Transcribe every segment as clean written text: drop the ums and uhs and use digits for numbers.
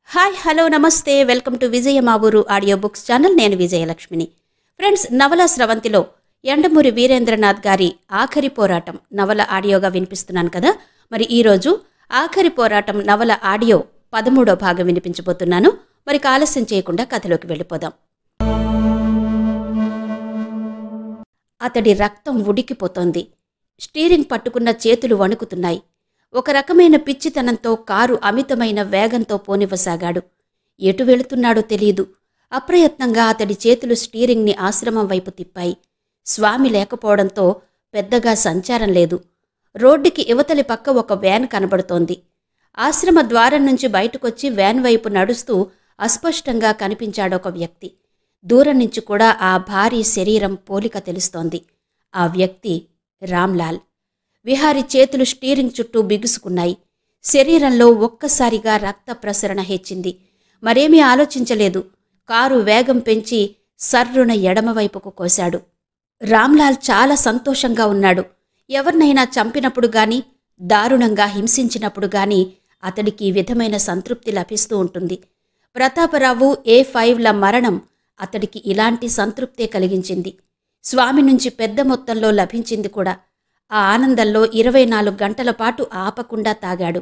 Hi hello నమస్తే welcome to విజయ మా ఊరు ఆడియో బుక్స్ ఛానల్. నేను విజయలక్ష్మిని. ఫ్రెండ్స్, నవల స్రవంతిలో యండమూరి వీరేంద్రనాథ్ గారి ఆఖరి పోరాటం నవల ఆడియోగా వినిపిస్తున్నాను కదా. మరి ఈరోజు ఆఖరి పోరాటం నవల ఆడియో 13వ భాగం వినిపించబోతున్నాను. మరి ఆలస్యం చేయకుండా కథలోకి వెళ్ళిపోదాం. అతడి రక్తం ఉడికిపోతోంది. స్టీరింగ్ పట్టుకున్న చేతులు వణుకుతున్నాయి. ఒక రకమైన పిచ్చితనంతో కారు అమితమైన వేగంతో పోనివ్వసాగాడు. ఎటు వెళుతున్నాడో తెలియదు. అప్రయత్నంగా అతడి చేతులు స్టీరింగ్ని ఆశ్రమం వైపు తిప్పాయి. స్వామి లేకపోవడంతో పెద్దగా సంచారం లేదు. రోడ్డుకి ఇవతలి పక్క ఒక వ్యాన్ కనబడుతోంది. ఆశ్రమ ద్వారం నుంచి బయటకొచ్చి వ్యాన్ వైపు నడుస్తూ అస్పష్టంగా కనిపించాడొక వ్యక్తి. దూరం నుంచి కూడా ఆ భారీ శరీరం పోలిక తెలుస్తోంది. ఆ వ్యక్తి రామ్లాల్. విహారి చేతులు స్టీరింగ్ చుట్టూ బిగుసుకున్నాయి. శరీరంలో ఒక్కసారిగా రక్త ప్రసరణ హెచ్చింది. మరేమీ ఆలోచించలేదు. కారు వేగం పెంచి సర్రున ఎడమవైపుకు కోశాడు. రామ్లాల్ చాలా సంతోషంగా ఉన్నాడు. ఎవరినైనా చంపినప్పుడు గాని, దారుణంగా హింసించినప్పుడు గాని అతడికి ఈ విధమైన సంతృప్తి లభిస్తూ ఉంటుంది. ప్రతాపరావు A5ల మరణం అతడికి ఇలాంటి సంతృప్తే కలిగించింది. స్వామి నుంచి పెద్ద మొత్తంలో లభించింది కూడా. ఆ ఆనందంలో 24 గంటల పాటు ఆపకుండా తాగాడు.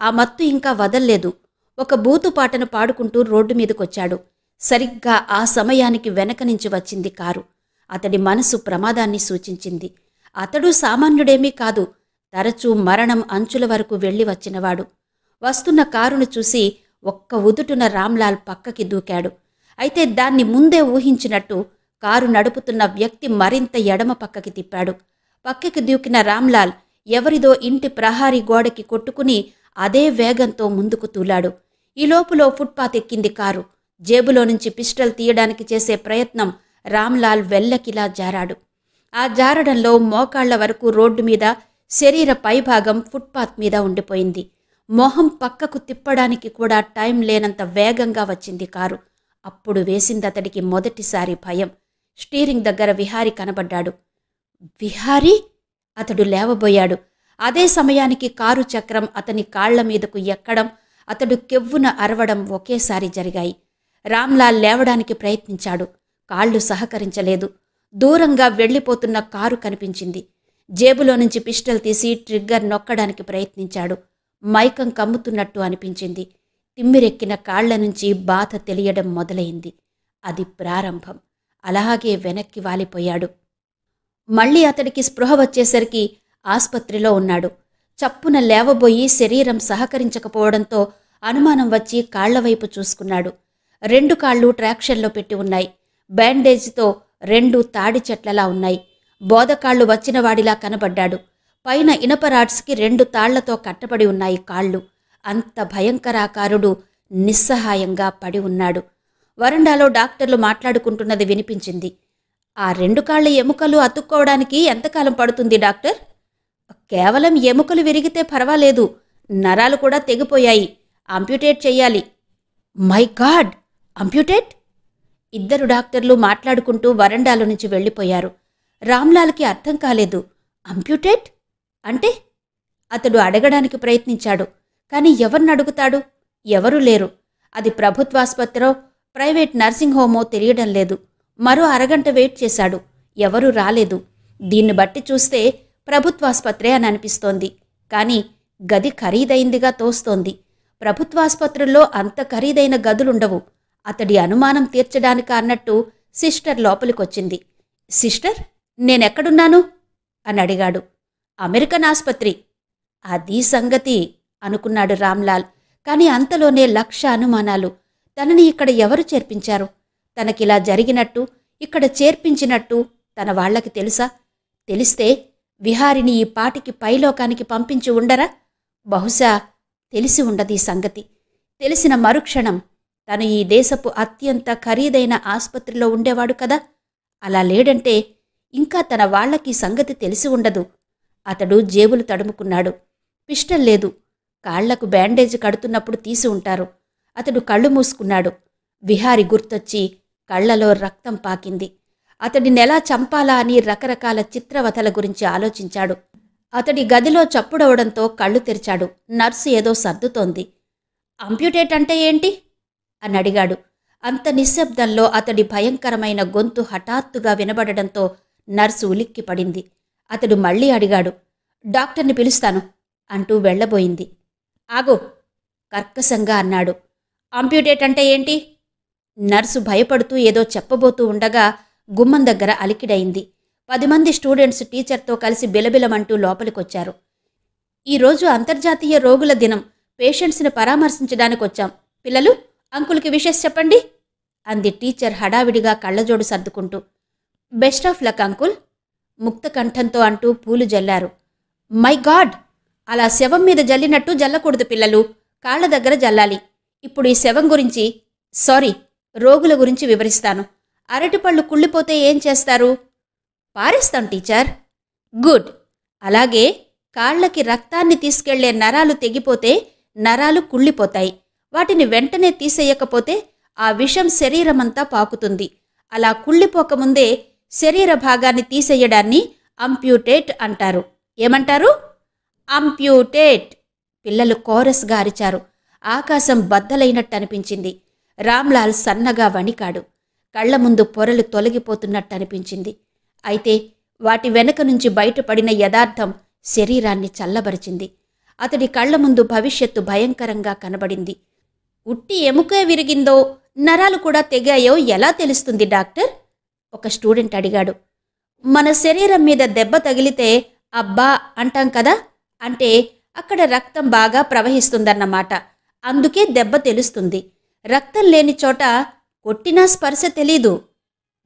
ఆ మత్తు ఇంకా వదల్లేదు. ఒక బూతుపాటను పాడుకుంటూ రోడ్డు మీదకొచ్చాడు. సరిగ్గా ఆ సమయానికి వెనక నుంచి వచ్చింది కారు. అతడి మనసు ప్రమాదాన్ని సూచించింది. అతడు సామాన్యుడేమీ కాదు. తరచూ మరణం అంచుల వరకు వెళ్లి వచ్చినవాడు. వస్తున్న కారును చూసి ఒక్క ఉదుటున రామ్లాల్ పక్కకి దూకాడు. అయితే దాన్ని ముందే ఊహించినట్టు కారు నడుపుతున్న వ్యక్తి మరింత ఎడమ పక్కకి తిప్పాడు. పక్కకి దూకిన రామ్లాల్ ఎవరిదో ఇంటి ప్రహారీ గోడకి కొట్టుకుని అదే వేగంతో ముందుకు తూలాడు. ఈ లోపులో ఫుట్పాత్ ఎక్కింది కారు. జేబులో నుంచి పిస్టల్ తీయడానికి చేసే ప్రయత్నం రామ్లాల్ వెల్లకిలా జారాడు. ఆ జారడంలో మోకాళ్ల వరకు రోడ్డు మీద, శరీర పైభాగం ఫుట్పాత్ మీద ఉండిపోయింది. మొహం పక్కకు తిప్పడానికి కూడా టైం లేనంత వేగంగా వచ్చింది కారు. అప్పుడు వేసిందతడికి మొదటిసారి భయం. స్టీరింగ్ దగ్గర విహారి కనబడ్డాడు. విహారీ! అతడు లేవబోయాడు. అదే సమయానికి కారు చక్రం అతని కాళ్ల మీదకు ఎక్కడం, అతడు కెవ్వున అరవడం ఒకేసారి జరిగాయి. రామ్లాల్ లేవడానికి ప్రయత్నించాడు. కాళ్లు సహకరించలేదు. దూరంగా వెళ్లిపోతున్న కారు కనిపించింది. జేబులో నుంచి పిస్టల్ తీసి ట్రిగ్గర్ నొక్కడానికి ప్రయత్నించాడు. మైకం కమ్ముతున్నట్టు అనిపించింది. తిమ్మిరెక్కిన కాళ్ల నుంచి బాధ తెలియడం మొదలైంది. అది ప్రారంభం. అలాగే వెనక్కి వాలిపోయాడు. మళ్లీ అతడికి స్పృహ వచ్చేసరికి ఆస్పత్రిలో ఉన్నాడు. చప్పున లేవబోయి శరీరం సహకరించకపోవడంతో అనుమానం వచ్చి కాళ్లవైపు చూసుకున్నాడు. 2 కాళ్ళు ట్రాక్షన్లో పెట్టి ఉన్నాయి. బ్యాండేజ్తో 2 తాడి చెట్లలా ఉన్నాయి. బోధకాళ్లు వచ్చినవాడిలా కనబడ్డాడు. పైన ఇనప రాడ్స్కి 2 తాళ్లతో కట్టబడి ఉన్నాయి కాళ్ళు. అంత భయంకరాకారుడు నిస్సహాయంగా పడి ఉన్నాడు. వరండాలో డాక్టర్లు మాట్లాడుకుంటున్నది వినిపించింది. ఆ 2 కాళ్ల ఎముకలు అతుక్కోవడానికి ఎంతకాలం పడుతుంది డాక్టర్? కేవలం ఎముకలు విరిగితే పర్వాలేదు, నరాలు కూడా తెగిపోయాయి. అంప్యూటేట్ చెయ్యాలి. My God! అంప్యూటేట్? 2 డాక్టర్లు మాట్లాడుకుంటూ వరండాలో నుంచి వెళ్ళిపోయారు. రామ్లాల్కి అర్థం కాలేదు. అంప్యూటేట్ అంటే? అతడు అడగడానికి ప్రయత్నించాడు. కాని ఎవరినడుగుతాడు? ఎవరూ లేరు. అది ప్రభుత్వాసుపత్రో ప్రైవేట్ నర్సింగ్ హోమో తెలియడం లేదు. మరో అరగంట వెయిట్ చేశాడు. ఎవరూ రాలేదు. దీన్ని బట్టి చూస్తే ప్రభుత్వాసుపత్రే అని అనిపిస్తోంది. కాని గది ఖరీదైందిగా తోస్తోంది. ప్రభుత్వాసుపత్రుల్లో అంత ఖరీదైన గదులుండవు. అతడి అనుమానం తీర్చడానిక అన్నట్టు సిస్టర్ లోపలికొచ్చింది. సిస్టర్, నేనెక్కడున్నాను అని అడిగాడు. అమెరికన్ ఆస్పత్రి. అదీ సంగతి అనుకున్నాడు రామ్లాల్. కాని అంతలోనే 1,00,000 అనుమానాలు. తనని ఇక్కడ ఎవరు చేర్పించారు? తనకిలా జరిగినట్టు, ఇక్కడ చేర్పించినట్టు తన వాళ్లకి తెలుసా? తెలిస్తే విహారిని ఈ పాటికి పైలోకానికి పంపించి ఉండరా? బహుశా తెలిసి ఉండదు ఈ సంగతి. తెలిసిన మరుక్షణం తను ఈ దేశపు అత్యంత ఖరీదైన ఆస్పత్రిలో ఉండేవాడు కదా. అలా లేడంటే ఇంకా తన వాళ్లకి సంగతి తెలిసి ఉండదు. అతడు జేబులు తడుముకున్నాడు. పిస్టల్ లేదు. కాళ్లకు బ్యాండేజ్ కడుతున్నప్పుడు తీసి ఉంటారు. అతడు కళ్ళు మూసుకున్నాడు. విహారి గుర్తొచ్చి కళ్లలో రక్తం పాకింది. అతడినెలా చంపాలా అని రకరకాల చిత్రవథల గురించి ఆలోచించాడు. అతడి గదిలో చప్పుడవడంతో కళ్ళు తెరిచాడు. నర్సు ఏదో సర్దుతోంది. అంప్యూటేట్ అంటే ఏంటి అని అడిగాడు. అంత నిశ్శబ్దంలో అతడి భయంకరమైన గొంతు హఠాత్తుగా వినబడడంతో నర్సు ఉలిక్కిపడింది. అతడు మళ్ళీ అడిగాడు. డాక్టర్ని పిలుస్తాను అంటూ వెళ్ళబోయింది. ఆగు, కర్కశంగా అన్నాడు. అంప్యూటేట్ అంటే ఏంటి? నర్సు భయపడుతూ ఏదో చెప్పబోతూ ఉండగా గుమ్మం దగ్గర అలికిడైంది. 10 మంది స్టూడెంట్స్ టీచర్తో కలిసి బిలబిలమంటూ లోపలికొచ్చారు. ఈరోజు అంతర్జాతీయ రోగుల దినం. పేషెంట్స్ని పరామర్శించడానికొచ్చాం. పిల్లలు, అంకుల్కి విషెస్ చెప్పండి అంది టీచర్ హడావిడిగా కళ్ళజోడు సర్దుకుంటూ. బెస్ట్ ఆఫ్ లక్ అంకుల్ ముక్త కంఠంతో అంటూ పూలు జల్లారు. మై గాడ్, అలా శవం మీద జల్లినట్టు జల్లకూడదు పిల్లలు, కాళ్ల దగ్గర జల్లాలి. ఇప్పుడు ఈ శవం గురించి, రోగుల గురించి వివరిస్తాను. అరటిపళ్ళు కుళ్ళిపోతే ఏం చేస్తారు? పారేస్తాం టీచర్. గుడ్. అలాగే కాళ్లకి రక్తాన్ని తీసుకెళ్లే నరాలు తెగిపోతే నరాలు కుళ్ళిపోతాయి. వాటిని వెంటనే తీసేయకపోతే ఆ విషం శరీరమంతా పాకుతుంది. అలా కుళ్ళిపోకముందే శరీర భాగాన్ని తీసేయడాన్ని అంప్యూటేట్ అంటారు. ఏమంటారు? అంప్యూటేట్. పిల్లలు కోరస్గా అరిచారు. ఆకాశం బద్దలైనట్టనిపించింది. రామ్లాల్ సన్నగా వణికాడు. కళ్ల ముందు పొరలు తొలగిపోతున్నట్టనిపించింది. అయితే వాటి వెనక నుంచి బయటపడిన యథార్థం శరీరాన్ని చల్లబరిచింది. అతడి కళ్ల ముందు భవిష్యత్తు భయంకరంగా కనబడింది. ఉట్టి ఎముకే విరిగిందో నరాలు కూడా తెగాయో ఎలా తెలుస్తుంది డాక్టర్? ఒక స్టూడెంట్ అడిగాడు. మన శరీరం మీద దెబ్బ తగిలితే అబ్బా అంటాం కదా, అంటే అక్కడ రక్తం బాగా ప్రవహిస్తుందన్నమాట. అందుకే దెబ్బ తెలుస్తుంది. రక్తం లేని చోట కొట్టినా స్పర్శ తెలీదు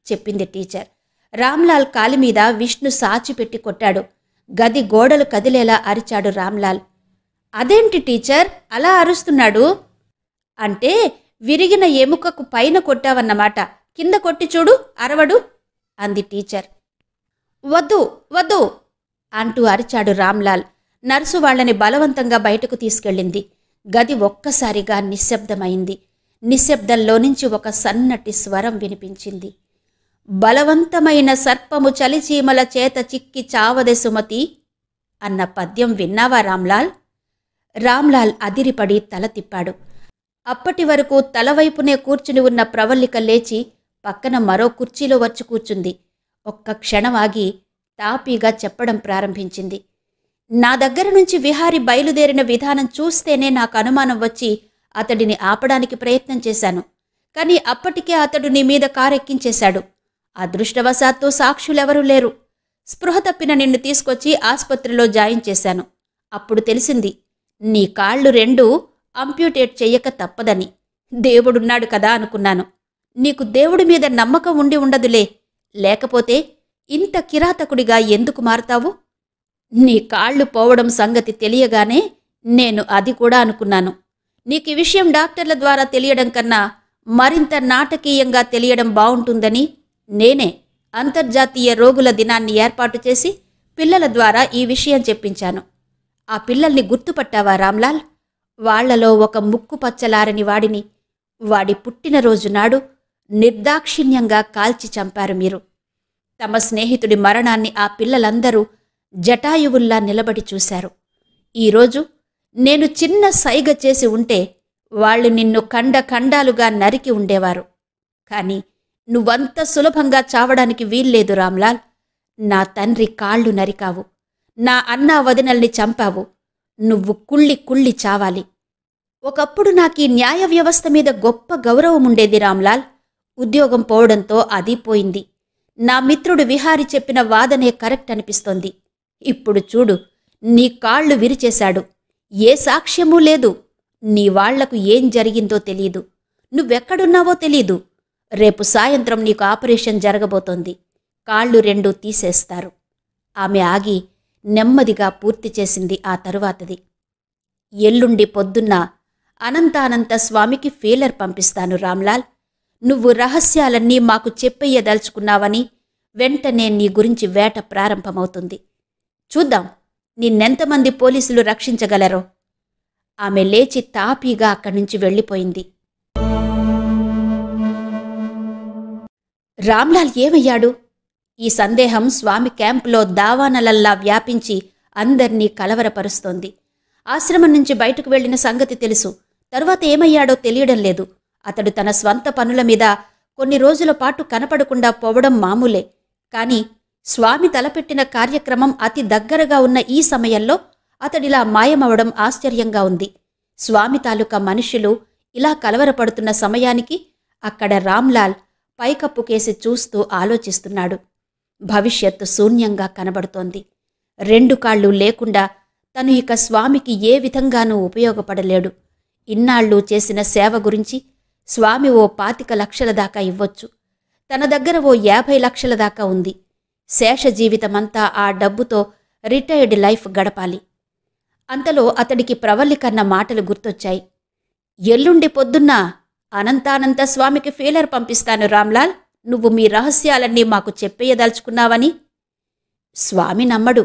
చెప్పింది టీచర్. రామ్లాల్ కాలి మీద విష్ణు సాచిపెట్టి కొట్టాడు. గది గోడలు కదిలేలా అరిచాడు రామ్లాల్. అదేంటి టీచర్ అలా అరుస్తున్నాడు? అంటే విరిగిన ఎముకకు పైన కొట్టావన్నమాట. కింద కొట్టి చూడు, అరవడు అంది టీచర్. వద్దు వద్దు అంటూ అరిచాడు రామ్లాల్. నర్సు వాళ్లని బలవంతంగా బయటకు తీసుకెళ్ళింది. గది ఒక్కసారిగా నిశ్శబ్దమైంది. నిశ్శబ్దంలో నుంచి ఒక సన్నటి స్వరం వినిపించింది. బలవంతమైన సర్పము చలిచీమల చేత చిక్కి చావదె సుమతి అన్న పద్యం విన్నావా రామ్లాల్? రామ్లాల్ అదిరిపడి తల తిప్పాడు. అప్పటి వరకు తలవైపునే కూర్చుని ఉన్న ప్రవల్లిక లేచి పక్కన మరో కుర్చీలో వచ్చి కూర్చుంది. ఒక్క క్షణం ఆగి తాపీగా చెప్పడం ప్రారంభించింది. నా దగ్గర నుంచి విహారి బయలుదేరిన విధానం చూస్తేనే నాకు అనుమానం వచ్చి అతడిని ఆపడానికి ప్రయత్నం చేశాను. కానీ అప్పటికే అతడు నీ మీద కారెక్కించేశాడు. అదృష్టవశాత్తు సాక్షులెవరూ లేరు. స్పృహ తప్పిన నిన్ను తీసుకొచ్చి ఆసుపత్రిలో జాయిన్ చేశాను. అప్పుడు తెలిసింది నీ కాళ్ళు 2 అంప్యూటేట్ చెయ్యక తప్పదని. దేవుడున్నాడు కదా అనుకున్నాను. నీకు దేవుడి మీద నమ్మకం ఉండి ఉండదులే, లేకపోతే ఇంత కిరాతకుడిగా ఎందుకు మారతావు? నీ కాళ్ళు పోవడం సంగతి తెలియగానే నేను అది కూడా అనుకున్నాను. నీకు ఈ విషయం డాక్టర్ల ద్వారా తెలియడం కన్నా మరింత నాటకీయంగా తెలియడం బావుంటుందని నేనే అంతర్జాతీయ రోగుల దినాన్ని ఏర్పాటు చేసి పిల్లల ద్వారా ఈ విషయం చెప్పించాను. ఆ పిల్లల్ని గుర్తుపట్టావా రామ్లాల్? వాళ్లలో ఒక ముక్కు పచ్చలారని వాడిని వాడి పుట్టినరోజు నాడు నిర్దాక్షిణ్యంగా కాల్చి చంపారు మీరు. తమ స్నేహితుడి మరణాన్ని ఆ పిల్లలందరూ జటాయువుల్లా నిలబడి చూశారు. ఈరోజు నేను చిన్న సైగ చేసి ఉంటే వాళ్ళు నిన్ను ఖండాలుగా నరికి ఉండేవారు. కాని నువ్వంత సులభంగా చావడానికి వీల్లేదు రామ్లాల్. నా తండ్రి కాళ్ళు నరికావు, నా అన్నా వదినల్ని చంపావు. నువ్వు కుళ్ళి చావాలి. ఒకప్పుడు నాకీ న్యాయ వ్యవస్థ మీద గొప్ప గౌరవం ఉండేది రామ్లాల్. ఉద్యోగం పోవడంతో అది పోయింది. నా మిత్రుడు విహారి చెప్పిన వాదనే కరెక్ట్ అనిపిస్తోంది. ఇప్పుడు చూడు, నీ కాళ్ళు విరిచేశాడు. ఏ సాక్ష్యమూ లేదు. నీ వాళ్లకు ఏం జరిగిందో తెలీదు. నువ్వెక్కడున్నావో తెలీదు. రేపు సాయంత్రం నీకు ఆపరేషన్ జరగబోతోంది. కాళ్ళు 2 తీసేస్తారు. ఆమె ఆగి నెమ్మదిగా పూర్తి చేసింది ఆ తరువాతది. ఎల్లుండి పొద్దున్న అనంతానంత స్వామికి ఫీలర్ పంపిస్తాను రామ్లాల్. నువ్వు రహస్యాలన్నీ మాకు చెప్పెయ్యదలుచుకున్నావని వెంటనే నీ గురించి వేట ప్రారంభమవుతుంది. చూద్దాం నిన్నెంతమంది పోలీసులు రక్షించగలరో. ఆమె లేచి తాపీగా అక్కడి నుంచి వెళ్ళిపోయింది. రామ్లాల్ ఏమయ్యాడు? ఈ సందేహం స్వామి క్యాంపులో దావానలల్లా వ్యాపించి అందర్నీ కలవరపరుస్తోంది. ఆశ్రమం నుంచి బయటకు వెళ్లిన సంగతి తెలుసు. తరువాత ఏమయ్యాడో తెలియడం లేదు. అతడు తన స్వంత పనుల మీద కొన్ని రోజుల పాటు కనపడకుండా పోవడం మామూలే. కాని స్వామి తలపెట్టిన కార్యక్రమం అతి దగ్గరగా ఉన్న ఈ సమయంలో అతడిలా మాయమవడం ఆశ్చర్యంగా ఉంది. స్వామి తాలూకా మనుష్యులు ఇలా కలవరపడుతున్న సమయానికి అక్కడ రామ్లాల్ పైకప్పుకేసి చూస్తూ ఆలోచిస్తున్నాడు. భవిష్యత్తు శూన్యంగా కనబడుతోంది. 2 కాళ్ళు లేకుండా తను ఇక స్వామికి ఏ విధంగానూ ఉపయోగపడలేడు. ఇన్నాళ్ళు చేసిన సేవ గురించి స్వామి ఓ 25 లక్షల దాకా ఇవ్వొచ్చు. తన దగ్గర ఓ 50 లక్షల దాకా ఉంది. శేష జీవితమంతా ఆ డబ్బుతో రిటైర్డ్ లైఫ్ గడపాలి. అంతలో అతడికి ప్రవల్లికన్న మాటలు గుర్తొచ్చాయి. ఎల్లుండి పొద్దున్న అనంతానంత స్వామికి ఫీలర్ పంపిస్తాను రామ్లాల్, నువ్వు మీ రహస్యాలన్నీ మాకు చెప్పేయదలుచుకున్నావని. స్వామి నమ్మడు.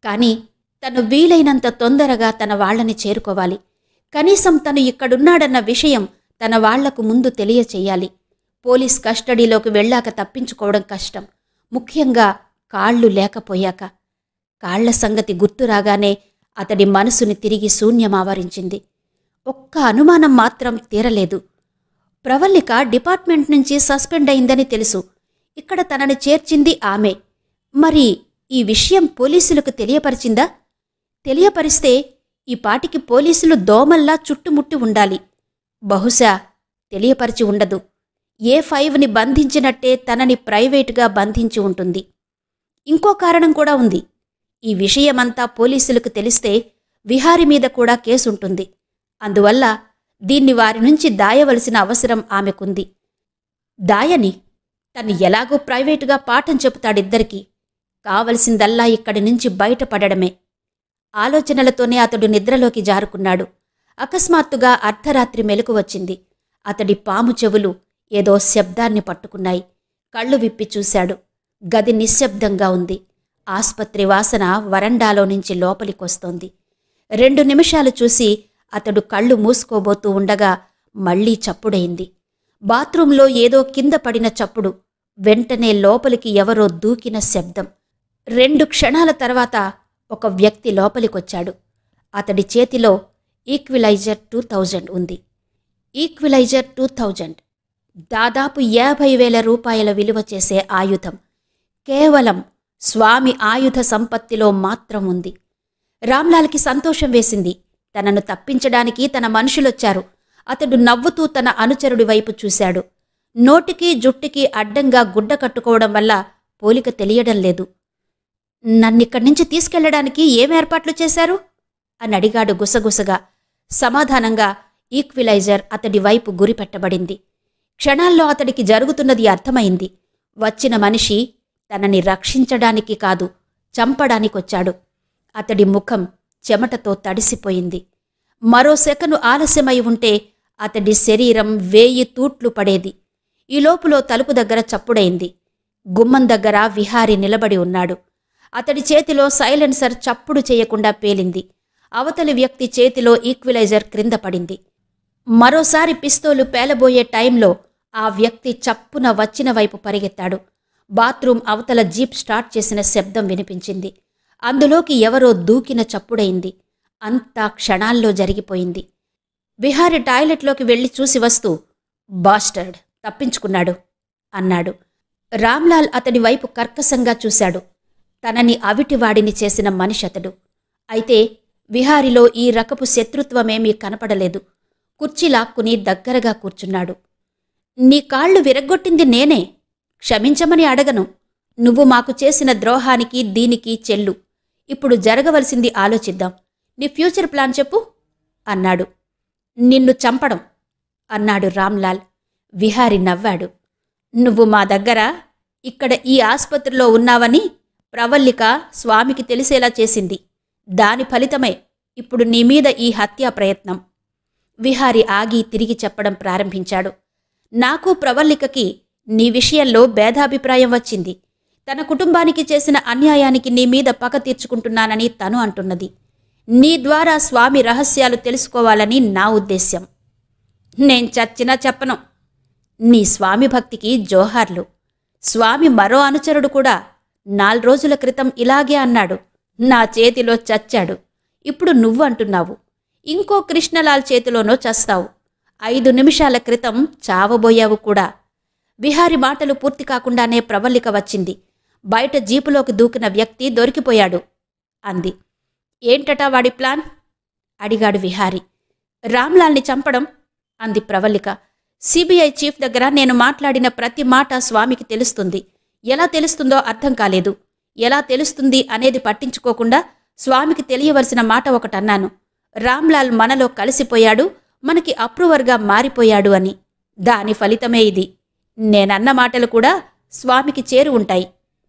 కాని తను వీలైనంత తొందరగా తన వాళ్లని చేరుకోవాలి. కనీసం తను ఇక్కడున్నాడన్న విషయం తన వాళ్లకు ముందు తెలియచెయ్యాలి. పోలీస్ కస్టడీలోకి వెళ్ళాక తప్పించుకోవడం కష్టం, ముఖ్యంగా కాళ్ళు లేకపోయాక. కాళ్ల సంగతి గుర్తురాగానే అతడి మనసుని తిరిగి శూన్యమావరించింది. ఒక్క అనుమానం మాత్రం తీరలేదు. ప్రవల్లిక డిపార్ట్మెంట్ నుంచి సస్పెండ్ అయిందని తెలుసు. ఇక్కడ తనని చేర్చింది ఆమె. మరి ఈ విషయం పోలీసులకు తెలియపరిచిందా? తెలియపరిస్తే ఈ పాటికి పోలీసులు దోమల్లా చుట్టుముట్టి ఉండాలి. బహుశా తెలియపరిచి ఉండదు. A5ని బంధించినట్టే తనని ప్రైవేటుగా బంధించి ఉంటుంది. ఇంకో కారణం కూడా ఉంది. ఈ విషయమంతా పోలీసులకు తెలిస్తే విహారి మీద కూడా కేసుంటుంది. అందువల్ల దీన్ని వారి నుంచి దాయవలసిన అవసరం ఆమెకుంది. దాయని తను ఎలాగూ ప్రైవేటుగా పాఠం చెబుతాడిద్దరికీ. కావలసిందల్లా ఇక్కడి నుంచి బయటపడడమే. ఆలోచనలతోనే అతడు నిద్రలోకి జారుకున్నాడు. అకస్మాత్తుగా అర్ధరాత్రి మెలకు వచ్చింది. అతడి పాము చెవులు ఏదో శబ్దాన్ని పట్టుకున్నాయి. కళ్ళు విప్పి చూశాడు. గది నిశ్శబ్దంగా ఉంది. ఆస్పత్రి వాసన వరండాలో నుంచి లోపలికొస్తోంది. 2 నిమిషాలు చూసి అతడు కళ్ళు మూసుకోబోతూ ఉండగా మళ్లీ చప్పుడైంది. బాత్రూంలో ఏదో కింద పడిన చప్పుడు. వెంటనే లోపలికి ఎవరో దూకిన శబ్దం. 2 క్షణాల తర్వాత ఒక వ్యక్తి లోపలికొచ్చాడు. అతడి చేతిలో ఈక్విలైజర్ 2000 ఉంది. ఈక్విలైజర్ 2000 దాదాపు 50,000 రూపాయల విలువ చేసే ఆయుధం. కేవలం స్వామి ఆయుధ సంపత్తిలో మాత్రం ఉంది. రామ్లాల్కి సంతోషం వేసింది. తనను తప్పించడానికి తన మనుషులొచ్చారు. అతడు నవ్వుతూ తన అనుచరుడి వైపు చూశాడు. నోటికి జుట్టుకి అడ్డంగా గుడ్డ కట్టుకోవడం వల్ల పోలిక తెలియడం లేదు. నన్నిక్కడి నుంచి తీసుకెళ్లడానికి ఏమేర్పాట్లు చేశారు అని అడిగాడు గుసగుసగా. సమాధానంగా ఈక్విలైజర్ అతడి వైపు గురిపెట్టబడింది. క్షణాల్లో అతడికి జరుగుతున్నది అర్థమైంది. వచ్చిన మనిషి తనని రక్షించడానికి కాదు, చంపడానికొచ్చాడు. అతడి ముఖం చెమటతో తడిసిపోయింది. మరో సెకను ఆలస్యమై ఉంటే అతడి శరీరం 1000 తూట్లు పడేది. ఈ లోపులో తలుపు దగ్గర చప్పుడైంది. గుమ్మం దగ్గర విహారి నిలబడి ఉన్నాడు. అతడి చేతిలో సైలెన్సర్ చప్పుడు చేయకుండా పేలింది. అవతలి వ్యక్తి చేతిలో ఈక్విలైజర్ క్రింద పడింది. మరోసారి పిస్తోలు పేలబోయే టైంలో ఆ వ్యక్తి చప్పున వచ్చిన వైపు పరిగెత్తాడు. బాత్రూం అవతల జీప్ స్టార్ట్ చేసిన శబ్దం వినిపించింది. అందులోకి ఎవరో దూకిన చప్పుడైంది. అంతా క్షణాల్లో జరిగిపోయింది. విహారి టాయిలెట్లోకి వెళ్లి చూసి వస్తూ, బాస్టర్డ్ తప్పించుకున్నాడు అన్నాడు. రామ్లాల్ అతడి వైపు కర్కశంగా చూశాడు. తనని అవిటివాడిని చేసిన మనిషతడు. అయితే విహారిలో ఈ రకపు శత్రుత్వమేమీ కనపడలేదు. కుర్చీ లాక్కుని దగ్గరగా కూర్చున్నాడు. నీ కాళ్ళు విరగ్గొట్టింది నేనే. క్షమించమని అడగను. నువ్వు మాకు చేసిన ద్రోహానికి దీనికి చెల్లు. ఇప్పుడు జరగవలసింది ఆలోచిద్దాం. నీ ఫ్యూచర్ ప్లాన్ చెప్పు అన్నాడు. నిన్ను చంపడం అన్నాడు రామ్లాల్. విహారి నవ్వాడు. నువ్వు మా దగ్గర ఇక్కడ ఈ ఆస్పత్రిలో ఉన్నావని ప్రవల్లిక స్వామికి తెలిసేలా చేసింది. దాని ఫలితమే ఇప్పుడు నీ మీద ఈ హత్యా ప్రయత్నం. విహారి ఆగి తిరిగి చెప్పడం ప్రారంభించాడు. నాకు ప్రవల్లికకి నీ విషయంలో భేదాభిప్రాయం వచ్చింది. తన కుటుంబానికి చేసిన అన్యాయానికి నీ మీద పగ తీర్చుకుంటున్నానని తను అంటున్నది. నీ ద్వారా స్వామి రహస్యాలు తెలుసుకోవాలని నా ఉద్దేశ్యం. నేను చచ్చినా చెప్పను. నీ స్వామి భక్తికి జోహార్లు. స్వామి మరో అనుచరుడు కూడా 4 రోజుల క్రితం ఇలాగే అన్నాడు. నా చేతిలో చచ్చాడు. ఇప్పుడు నువ్వు అంటున్నావు. ఇంకో కృష్ణలాల్ చేతిలోనో చస్తావు. 5 నిమిషాల క్రితం చావబోయావు కూడా. విహారి మాటలు పూర్తి కాకుండానే ప్రవల్లిక వచ్చింది. బయట జీపులోకి దూకిన వ్యక్తి దొరికిపోయాడు అంది. ఏంటటా వాడి ప్లాన్? అడిగాడు విహారి. రామ్లాల్ని చంపడం అంది ప్రవల్లిక. సిబిఐ చీఫ్ దగ్గర నేను మాట్లాడిన ప్రతి మాట స్వామికి తెలుస్తుంది. ఎలా తెలుస్తుందో అర్థం కాలేదు. ఎలా తెలుస్తుంది అనేది పట్టించుకోకుండా స్వామికి తెలియవలసిన మాట ఒకటన్నాను. రామ్లాల్ మనలో కలిసిపోయాడు, మనకి అప్రూవర్గా మారిపోయాడు అని. దాని ఫలితమే ఇది. నేనన్న మాటలు కూడా స్వామికి చేరు ఉంటాయి.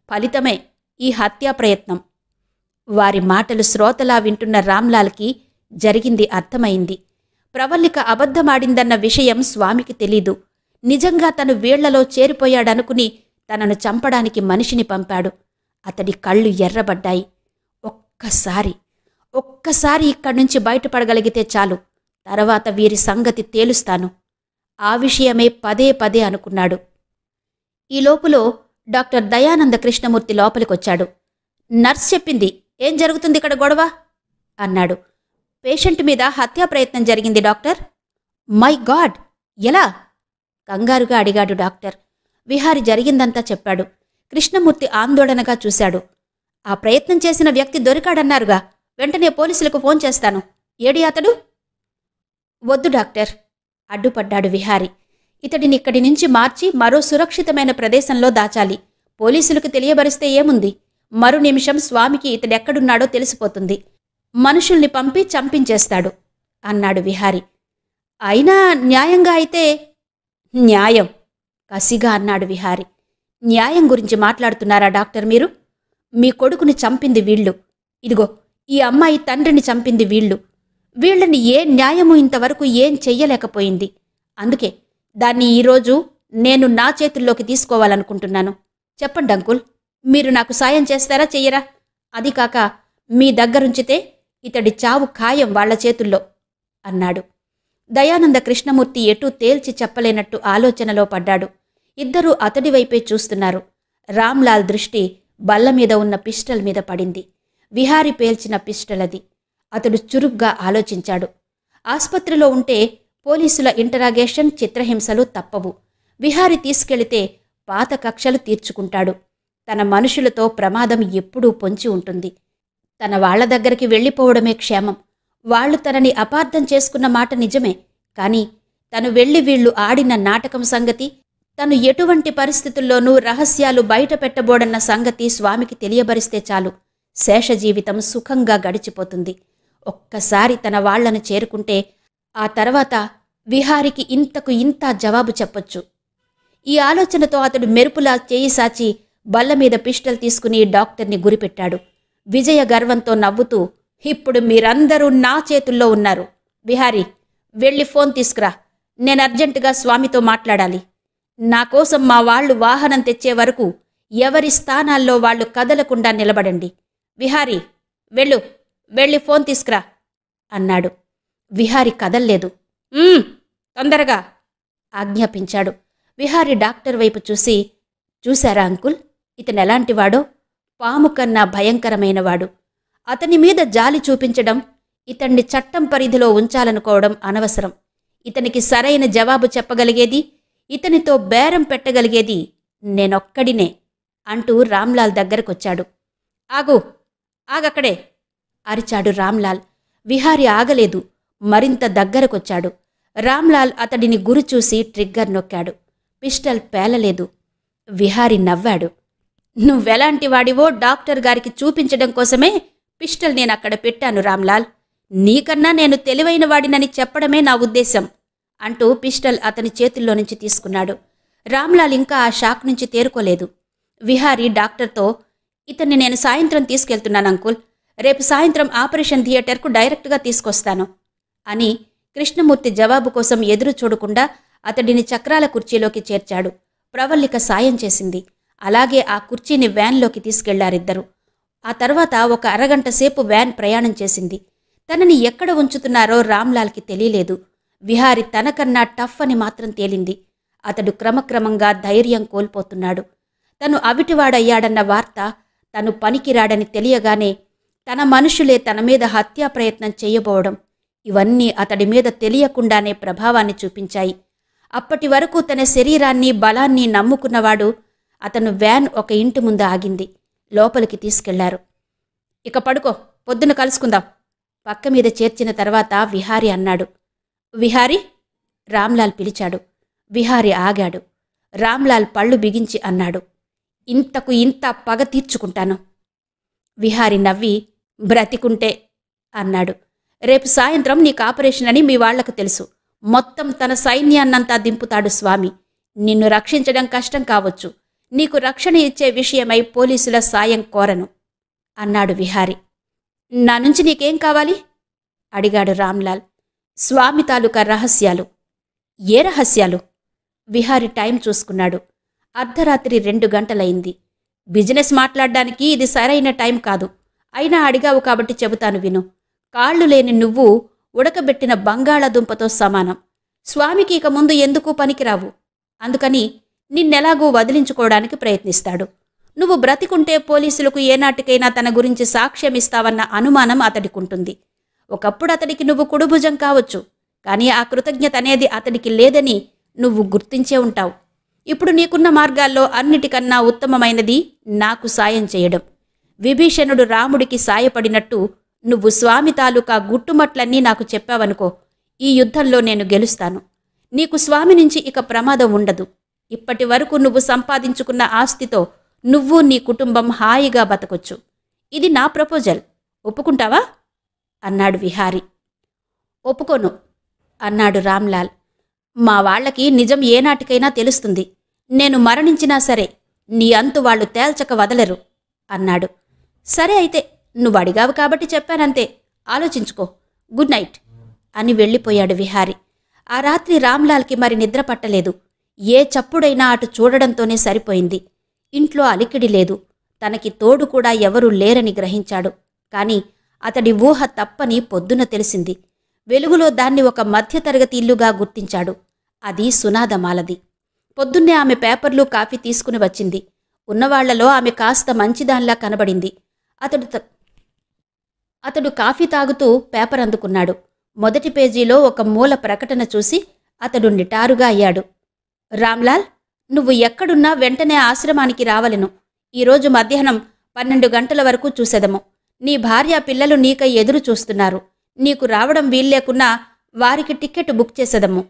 ఫలితమే ఈ హత్యా ప్రయత్నం. వారి మాటలు శ్రోతలా వింటున్న రామ్లాల్కి జరిగింది అర్థమైంది. ప్రవల్లిక అబద్ధమాడిందన్న విషయం స్వామికి తెలీదు. నిజంగా తను వీళ్లలో చేరిపోయాడనుకుని తనను చంపడానికి మనిషిని పంపాడు. అతడి కళ్ళు ఎర్రబడ్డాయి. ఒక్కసారి ఇక్కడ్నుంచి బయటపడగలిగితే చాలు, తర్వాత వీరి సంగతి తేలుస్తాను. ఆ విషయమే పదే పదే అనుకున్నాడు. ఈ లోపులో డాక్టర్ దయానంద కృష్ణమూర్తి లోపలికొచ్చాడు. నర్స్ చెప్పింది. ఏం జరుగుతుంది ఇక్కడ గొడవ అన్నాడు. పేషెంట్ మీద హత్యా ప్రయత్నం జరిగింది డాక్టర్. మై గాడ్, ఎలా? కంగారుగా అడిగాడు డాక్టర్. విహారి జరిగిందంతా చెప్పాడు. కృష్ణమూర్తి ఆందోళనగా చూశాడు. ఆ ప్రయత్నం చేసిన వ్యక్తి దొరికాడన్నారుగా, వెంటనే పోలీసులకు ఫోన్ చేస్తాను. ఏడి అతడు? వద్దు డాక్టర్, అడ్డుపడ్డాడు విహారి. ఇతడినిక్కడి నుంచి మార్చి మరో సురక్షితమైన ప్రదేశంలో దాచాలి. పోలీసులకు తెలియబరిస్తే ఏముంది? మరు నిమిషం స్వామికి ఇతడెక్కడున్నాడో తెలిసిపోతుంది. మనుషుల్ని పంపి చంపించేస్తాడు అన్నాడు విహారి. అయినా న్యాయంగా అయితే? న్యాయం, కసిగా అన్నాడు విహారి. న్యాయం గురించి మాట్లాడుతున్నారా డాక్టర్ మీరు? మీ కొడుకుని చంపింది వీళ్ళు. ఇదిగో ఈ అమ్మాయి తండ్రిని చంపింది వీళ్ళు. వీళ్ళని ఏ న్యాయము ఇంతవరకు ఏం చెయ్యలేకపోయింది. అందుకే దాన్ని ఈరోజు నేను నా చేతుల్లోకి తీసుకోవాలనుకుంటున్నాను. చెప్పండి అంకుల్, మీరు నాకు సాయం చేస్తారా చెయ్యరా? అది కాక మీ దగ్గరుంచితే ఇతడి చావు ఖాయం వాళ్ల చేతుల్లో అన్నాడు. దయానంద కృష్ణమూర్తి ఎటూ తేల్చి చెప్పలేనట్టు ఆలోచనలో పడ్డాడు. ఇద్దరూ అతడి వైపే చూస్తున్నారు. రామ్లాల్ దృష్టి బల్లమీద ఉన్న పిస్టల్ మీద పడింది. విహారి పేల్చిన పిస్టల్ అది. అతడు చురుగ్గా ఆలోచించాడు. ఆస్పత్రిలో ఉంటే పోలీసుల ఇంటరాగేషన్, చిత్రహింసలు తప్పవు. విహారి తీసుకెళితే పాత కక్షలు తీర్చుకుంటాడు. తన మనుషులతో ప్రమాదం ఎప్పుడూ పొంచి ఉంటుంది. తన వాళ్ల దగ్గరికి వెళ్ళిపోవడమే క్షేమం. వాళ్లు తనని అపార్థం చేసుకున్న మాట నిజమే. కాని తను వెళ్లి వీళ్లు ఆడిన నాటకం సంగతి, తను ఎటువంటి పరిస్థితుల్లోనూ రహస్యాలు బయట పెట్టబోడన్న సంగతి స్వామికి తెలియబరిస్తే చాలు, శేష జీవితం సుఖంగా గడిచిపోతుంది. ఒక్కసారి తన వాళ్లను చేరుకుంటే ఆ తర్వాత విహారికి ఇంతకు ఇంత జవాబు చెప్పొచ్చు. ఈ ఆలోచనతో అతడు మెరుపులా చేయి సాచి బల్లమీద పిస్టల్ తీసుకుని డాక్టర్ని గురిపెట్టాడు. విజయ గర్వంతో నవ్వుతూ, ఇప్పుడు మీరందరూ నా చేతుల్లో ఉన్నారు. విహారీ, వెళ్ళి ఫోన్ తీసుకురా. నేను అర్జెంటుగా స్వామితో మాట్లాడాలి. నా కోసం మా వాళ్లు వాహనం తెచ్చే వరకు ఎవరి స్థానాల్లో వాళ్లు కదలకుండా నిలబడండి. విహారీ, వెళ్ళి ఫోన్ తీసుకురా అన్నాడు. విహారీ కదల్లేదు. తొందరగా ఆజ్ఞాపించాడు. విహారీ డాక్టర్ వైపు చూసి, చూశారా అంకుల్, ఇతనెలాంటివాడో? పాము కన్నా భయంకరమైనవాడు. అతని మీద జాలి చూపించడం, ఇతన్ని చట్టం పరిధిలో ఉంచాలనుకోవడం అనవసరం. ఇతనికి సరైన జవాబు చెప్పగలిగేది, ఇతనితో బేరం పెట్టగలిగేది నేనొక్కడినే అంటూ రామ్లాల్ దగ్గరకొచ్చాడు. ఆగక్కడే అరిచాడు రామ్లాల్. విహారీ ఆగలేదు, మరింత దగ్గరకొచ్చాడు. రామ్లాల్ అతడిని గురిచూసి ట్రిగ్గర్ నొక్కాడు. పిస్టల్ పేలలేదు. విహారీ నవ్వాడు. నువ్వెలాంటి వాడివో డాక్టర్ గారికి చూపించడం కోసమే పిస్టల్ నేనక్కడ పెట్టాను రామ్లాల్. నీకన్నా నేను తెలివైన వాడినని చెప్పడమే నా ఉద్దేశం అంటూ పిస్టల్ అతని చేతుల్లో నుంచి తీసుకున్నాడు. రామ్లాల్ ఇంకా ఆ షాక్ నుంచి తేరుకోలేదు. విహారీ డాక్టర్తో, ఇతన్ని నేను సాయంత్రం తీసుకెళ్తున్నాను అంకుల్. రేపు సాయంత్రం ఆపరేషన్ థియేటర్కు డైరెక్ట్గా తీసుకొస్తాను అని కృష్ణమూర్తి జవాబు కోసం ఎదురు చూడకుండా అతడిని చక్రాల కుర్చీలోకి చేర్చాడు. ప్రవల్లిక సాయం చేసింది. అలాగే ఆ కుర్చీని వ్యాన్లోకి తీసుకెళ్లారిద్దరు. ఆ తర్వాత ఒక అరగంట సేపు వ్యాన్ ప్రయాణం చేసింది. తనని ఎక్కడ ఉంచుతున్నారో రామ్లాల్కి తెలియలేదు. విహారీ తనకన్నా టఫ్ అని మాత్రం తేలింది. అతడు క్రమక్రమంగా ధైర్యం కోల్పోతున్నాడు. తను అవిటివాడయ్యాడన్న వార్త, తను పనికిరాడని తెలియగానే తన మనుషులే తన మీద హత్యా ప్రయత్నం చెయ్యబోవడం, ఇవన్నీ అతడి మీద తెలియకుండానే ప్రభావాన్ని చూపించాయి. అప్పటి వరకు తన శరీరాన్ని బలాన్ని నమ్ముకున్నవాడు అతను వ్యాన్ ఒక ఇంటి ముందు ఆగింది. లోపలికి తీసుకెళ్లారు. ఇక పడుకో, పొద్దున కలుసుకుందాం. పక్క మీద చేర్చిన తర్వాత విహారీ అన్నాడు. విహారీ, రామ్లాల్ పిలిచాడు. విహారీ ఆగాడు. రామ్లాల్ పళ్ళు బిగించి అన్నాడు, ఇంతకు ఇంత పగ తీర్చుకుంటాను. విహారీ నవ్వి, బ్రతికుంటే అన్నాడు. రేపు సాయంత్రం నీకు ఆపరేషన్ అని మీ వాళ్లకు తెలుసు. మొత్తం తన సైన్యాన్నంతా దింపుతాడు స్వామి. నిన్ను రక్షించడం కష్టం కావచ్చు. నీకు రక్షణ ఇచ్చే విషయమై పోలీసుల సాయం కోరను అన్నాడు విహారీ. నా నుంచి నీకేం కావాలి అడిగాడు రామ్లాల్. స్వామి తాలూకా రహస్యాలు. ఏ రహస్యాలు? విహారీ టైం చూసుకున్నాడు. అర్ధరాత్రి 2 గంటలైంది. బిజినెస్ మాట్లాడ్డానికి ఇది సరైన టైం కాదు. అయినా అడిగావు కాబట్టి చెబుతాను విను. కాళ్లు లేని నువ్వు ఉడకబెట్టిన బంగాళాదుంపతో సమానం. స్వామికి ఇక ముందు ఎందుకు పనికిరావు. అందుకని నిన్నెలాగూ వదిలించుకోవడానికి ప్రయత్నిస్తాడు. నువ్వు బ్రతికుంటే పోలీసులకు ఏనాటికైనా తన గురించి సాక్ష్యమిస్తావన్న అనుమానం అతడికుంటుంది. ఒకప్పుడు అతడికి నువ్వు కుడిభుజం కావచ్చు, కానీ ఆ కృతజ్ఞత అనేది అతడికి లేదని నువ్వు గుర్తించే ఉంటావు. ఇప్పుడు నీకున్న మార్గాల్లో అన్నిటికన్నా ఉత్తమమైనది నాకు సాయం చేయడం. విభీషణుడు రాముడికి సాయపడినట్టు నువ్వు స్వామి తాలూకా గుట్టుమట్లన్నీ నాకు చెప్పావనుకో, ఈ యుద్ధంలో నేను గెలుస్తాను. నీకు స్వామి నుంచి ఇక ప్రమాదం ఉండదు. ఇప్పటి వరకు నువ్వు సంపాదించుకున్న ఆస్తితో నువ్వు నీ కుటుంబం హాయిగా బతకొచ్చు. ఇది నా ప్రపోజల్. ఒప్పుకుంటావా అన్నాడు విహారీ. ఒప్పుకోను అన్నాడు రామ్లాల్. మా వాళ్లకి నిజం ఏనాటికైనా తెలుస్తుంది. నేను మరణించినా సరే నీ అంతు వాళ్ళు తేల్చక వదలరు అన్నాడు. సరే అయితే, నువ్వు అడిగావు కాబట్టి చెప్పానంతే. ఆలోచించుకో. గుడ్ నైట్ అని వెళ్ళిపోయాడు విహారీ. ఆ రాత్రి రామ్లాల్కి మరి నిద్ర పట్టలేదు. ఏ చప్పుడైనా అటు చూడడంతోనే సరిపోయింది. ఇంట్లో అలికిడి లేదు. తనకి తోడు కూడా ఎవరూ లేరని గ్రహించాడు. కాని అతడి ఊహ తప్పని పొద్దున తెలిసింది. వెలుగులో దాన్ని ఒక మధ్యతరగతి ఇల్లుగా గుర్తించాడు. అది సునాదమాలది. పొద్దున్నే ఆమె పేపర్లు కాఫీ తీసుకుని వచ్చింది. ఉన్నవాళ్లలో ఆమె కాస్త మంచిదాన్లా కనబడింది. అతడు కాఫీ తాగుతూ పేపర్ అందుకున్నాడు. మొదటి పేజీలో ఒక మూల ప్రకటన చూసి అతడు నిటారుగా అయ్యాడు. రామ్లాల్, నువ్వు ఎక్కడున్నా వెంటనే ఆశ్రమానికి రావలెను. ఈరోజు మధ్యాహ్నం 12 గంటల వరకు చూసెదము. నీ భార్య పిల్లలు నీకై ఎదురు చూస్తున్నారు. నీకు రావడం వీల్లేకున్నా వారికి టిక్కెట్ బుక్ చేసెదము.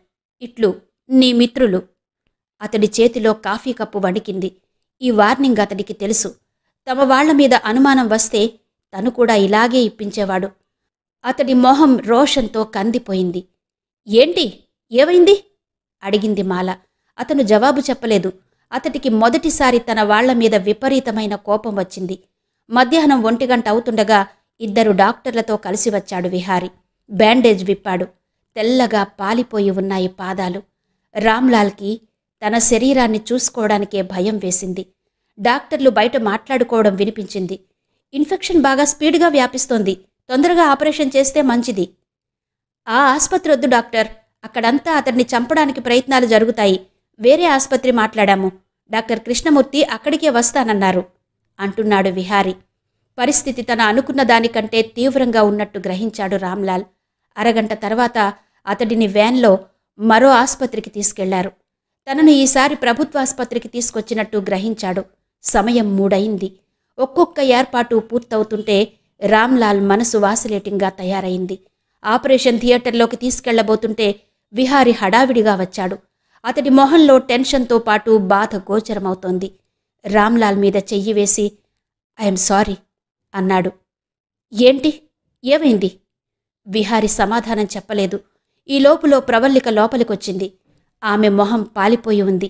ఇట్లు నీ మిత్రులు. అతడి చేతిలో కాఫీ కప్పు వణికింది. ఈ వార్నింగ్ అతడికి తెలుసు. తమ వాళ్ల మీద అనుమానం వస్తే తను కూడా ఇలాగే ఇప్పించేవాడు. అతడి మొహం రోషంతో కందిపోయింది. ఏంటి, ఏమైంది అడిగింది మాల. అతను జవాబు చెప్పలేదు. అతడికి మొదటిసారి తన వాళ్ల మీద విపరీతమైన కోపం వచ్చింది. మధ్యాహ్నం 1 గంట అవుతుండగా 2 డాక్టర్లతో కలిసి వచ్చాడు విహారీ. బ్యాండేజ్ విప్పాడు. తెల్లగా పాలిపోయి ఉన్నాయి పాదాలు. రామ్లాల్కి తన శరీరాన్ని చూసుకోవడానికే భయం వేసింది. డాక్టర్లు బయట మాట్లాడుకోవడం వినిపించింది. ఇన్ఫెక్షన్ బాగా స్పీడ్గా వ్యాపిస్తోంది. తొందరగా ఆపరేషన్ చేస్తే మంచిది. ఆ ఆస్పత్రి వద్దు డాక్టర్. అక్కడంతా అతడిని చంపడానికి ప్రయత్నాలు జరుగుతాయి. వేరే ఆస్పత్రి మాట్లాడాము. డాక్టర్ కృష్ణమూర్తి అక్కడికే వస్తానన్నారు అంటున్నాడు విహారీ. పరిస్థితి తన అనుకున్న దానికంటే తీవ్రంగా ఉన్నట్టు గ్రహించాడు రామ్లాల్. అరగంట తర్వాత అతడిని వ్యాన్లో మరో ఆస్పత్రికి తీసుకెళ్లారు. తనను ఈసారి ప్రభుత్వాస్పత్రికి తీసుకొచ్చినట్టు గ్రహించాడు. సమయం 3 అయింది. ఒక్కొక్క ఏర్పాటు పూర్తవుతుంటే రామ్లాల్ మనసు వాసిలేటింగా తయారైంది. ఆపరేషన్ థియేటర్లోకి తీసుకెళ్లబోతుంటే విహారీ హడావిడిగా వచ్చాడు. అతడి మొహంలో టెన్షన్తో పాటు బాధ గోచరమవుతోంది. రామ్లాల్ మీద చెయ్యి వేసి ఐఎమ్ సారీ అన్నాడు. ఏంటి, ఏమైంది? విహారీ సమాధానం చెప్పలేదు. ఈ లోపులో ప్రవల్లిక లోపలికొచ్చింది. ఆమె మొహం పాలిపోయి ఉంది.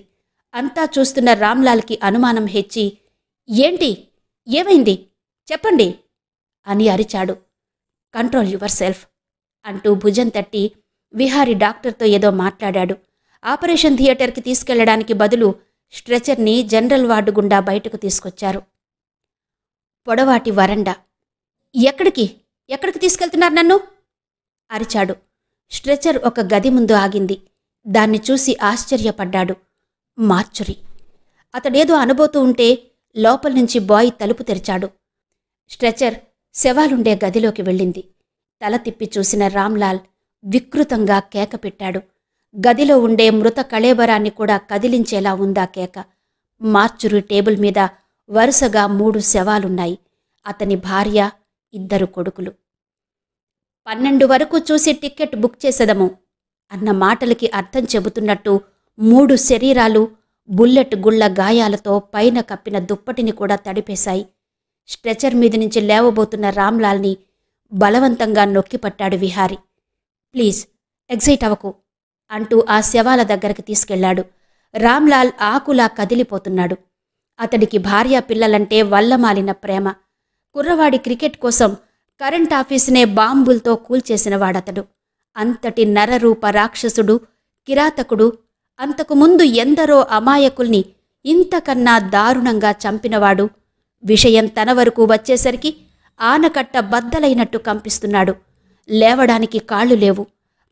అంతా చూస్తున్న రామ్లాల్కి అనుమానం హెచ్చి, ఏంటి, ఏమైంది, చెప్పండి అని అరిచాడు. కంట్రోల్ యువర్ సెల్ఫ్ అంటూ భుజం తట్టి విహారీ డాక్టర్తో ఏదో మాట్లాడాడు. ఆపరేషన్ థియేటర్కి తీసుకెళ్లడానికి బదులు స్ట్రెచర్ని జనరల్ వార్డు గుండా బయటకు తీసుకొచ్చారు. పొడవాటి వరండా. ఎక్కడికి తీసుకెళ్తున్నారు నన్ను అరిచాడు. స్ట్రెచర్ ఒక గది ముందు ఆగింది. దాన్ని చూసి ఆశ్చర్యపడ్డాడు. మార్చురీ. అతడేదో అనబోతూ ఉంటే లోపల నుంచి బాయ్ తలుపు తెరిచాడు. స్ట్రెచర్ శవాలుండే గదిలోకి వెళ్ళింది. తల తిప్పి చూసిన రామ్లాల్ వికృతంగా కేక పెట్టాడు. గదిలో ఉండే మృత కళేబరాన్ని కూడా కదిలించేలా ఉందా కేక. మార్చురీ టేబుల్ మీద వరుసగా 3 శవాలున్నాయి. అతని భార్య, 2 కొడుకులు. 12 వరకు చూసి టిక్కెట్ బుక్ చేసేదము అన్న మాటలకి అర్థం చెబుతున్నట్టు 3 శరీరాలు బుల్లెట్ గుళ్ల గాయాలతో పైన కప్పిన దుప్పటిని కూడా తడిపేశాయి. స్ట్రెచర్ మీద నుంచి లేవబోతున్న రామ్లాల్ని బలవంతంగా నొక్కిపట్టాడు విహారి. ప్లీజ్ ఎగ్జైట్ అవ్వకు అంటూ ఆ శవాల దగ్గరికి తీసుకెళ్లాడు. రామ్లాల్ ఆకులా కదిలిపోతున్నాడు. అతడికి భార్యా పిల్లలంటే వల్లమాలిన ప్రేమ. కుర్రవాడి క్రికెట్ కోసం కరెంట్ ఆఫీసునే బాంబులతో కూల్చేసినవాడతడు. అంతటి నరరూప రాక్షసుడు, కిరాతకుడు అంతకుముందు ఎందరో అమాయకుల్ని ఇంతకన్నా దారుణంగా చంపినవాడు. విషయం తన వరకు వచ్చేసరికి ఆనకట్ట బద్దలైనట్టు కంపిస్తున్నాడు. లేవడానికి కాళ్ళు లేవు.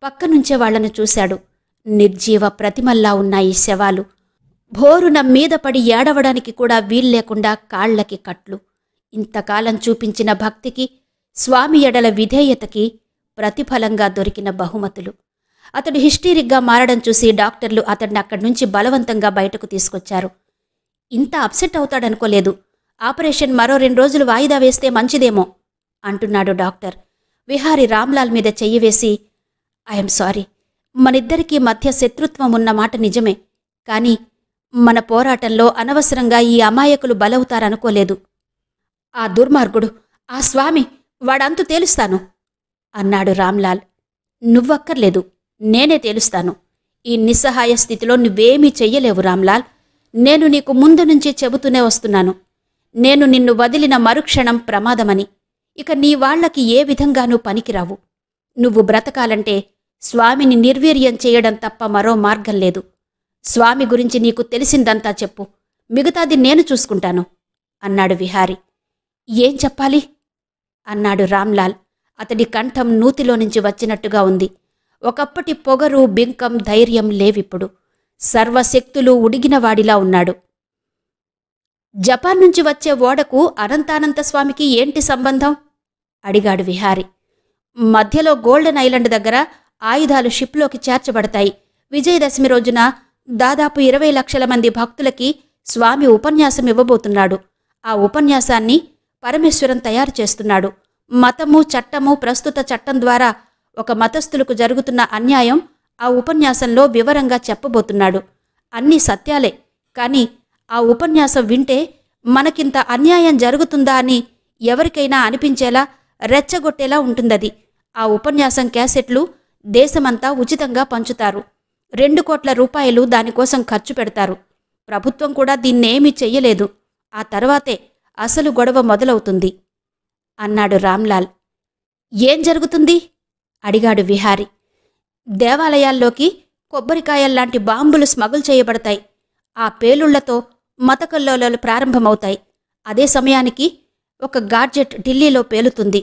పక్కనుంచే వాళ్లను చూశాడు. నిర్జీవ ప్రతిమల్లా ఉన్నాయి శవాలు. భోరున మీద పడి ఏడవడానికి కూడా వీల్లేకుండా కాళ్లకి కట్లు. ఇంతకాలం చూపించిన భక్తికి, స్వామి ఎడల విధేయతకి ప్రతిఫలంగా దొరికిన బహుమతులు. అతడు హిస్టీరిక్గా మారడం చూసి డాక్టర్లు అతడిని అక్కడి నుంచి బలవంతంగా బయటకు తీసుకొచ్చారు. ఇంత అప్సెట్ అవుతాడనుకోలేదు. ఆపరేషన్ మరో 2 రోజులు వాయిదా వేస్తే మంచిదేమో అంటున్నాడు డాక్టర్. విహారి రామ్లాల్ మీద చెయ్యి వేసి, ఐఎమ్ సారీ, మనిద్దరికీ మధ్య శత్రుత్వం ఉన్నమాట నిజమే, కానీ మన పోరాటంలో అనవసరంగా ఈ అమాయకులు బలవుతారనుకోలేదు. ఆ దుర్మార్గుడు, ఆ స్వామి, వాడంతు తేలుస్తాను అన్నాడు రామ్లాల్. నువ్వక్కర్లేదు, నేనే తేలుస్తాను. ఈ నిస్సహాయ స్థితిలో నువ్వేమీ చెయ్యలేవు రామ్లాల్. నేను నీకు ముందు నుంచి చెబుతూనే వస్తున్నాను. నేను నిన్ను వదిలిన మరుక్షణం ప్రమాదమని. ఇక నీ వాళ్లకి ఏ విధంగానూ పనికిరావు. నువ్వు బ్రతకాలంటే స్వామిని నిర్వీర్యం చేయడం తప్ప మరో మార్గం లేదు. స్వామి గురించి నీకు తెలిసిందంతా చెప్పు, మిగతాది నేను చూసుకుంటాను అన్నాడు విహారి. ఏం చెప్పాలి అన్నాడు రామ్లాల్. అతడి కంఠం నూతిలో నుంచి వచ్చినట్టుగా ఉంది. ఒకప్పటి పొగరు, బింకం, ధైర్యం లేవిప్పుడు. సర్వశక్తులు ఉడిగినవాడిలా ఉన్నాడు. జపాన్ నుంచి వచ్చే ఓడకు అనంతానంత స్వామికి ఏంటి సంబంధం అడిగాడు విహారి. మధ్యలో గోల్డెన్ ఐలాండ్ దగ్గర ఆయుధాలు షిప్లోకి చేర్చబడతాయి. విజయదశమి రోజున దాదాపు 20 లక్షల మంది భక్తులకి స్వామి ఉపన్యాసం ఇవ్వబోతున్నాడు. ఆ ఉపన్యాసాన్ని పరమేశ్వరం తయారు చేస్తున్నాడు. మతము, చట్టము, ప్రస్తుత చట్టం ద్వారా ఒక మతస్థులకు జరుగుతున్న అన్యాయం ఆ ఉపన్యాసంలో వివరంగా చెప్పబోతున్నాడు. అన్నీ సత్యాలే, కానీ ఆ ఉపన్యాసం వింటే మనకింత అన్యాయం జరుగుతుందా అని ఎవరికైనా అనిపించేలా, రెచ్చగొట్టేలా ఉంటుందది. ఆ ఉపన్యాసం క్యాసెట్లు దేశమంతా ఉచితంగా పంచుతారు. 2 కోట్ల రూపాయలు దానికోసం ఖర్చు పెడతారు. ప్రభుత్వం కూడా దీన్నేమీ చెయ్యలేదు. ఆ తర్వాతే అసలు గొడవ మొదలవుతుంది అన్నాడు రామ్లాల్. ఏం జరుగుతుంది అడిగాడు విహారి. దేవాలయాల్లోకి కొబ్బరికాయల్లాంటి బాంబులు స్మగుల్ చేయబడతాయి. ఆ పేలుళ్లతో మతకల్లోలాలు ప్రారంభమవుతాయి. అదే సమయానికి ఒక గాడ్జెట్ ఢిల్లీలో పేలుతుంది.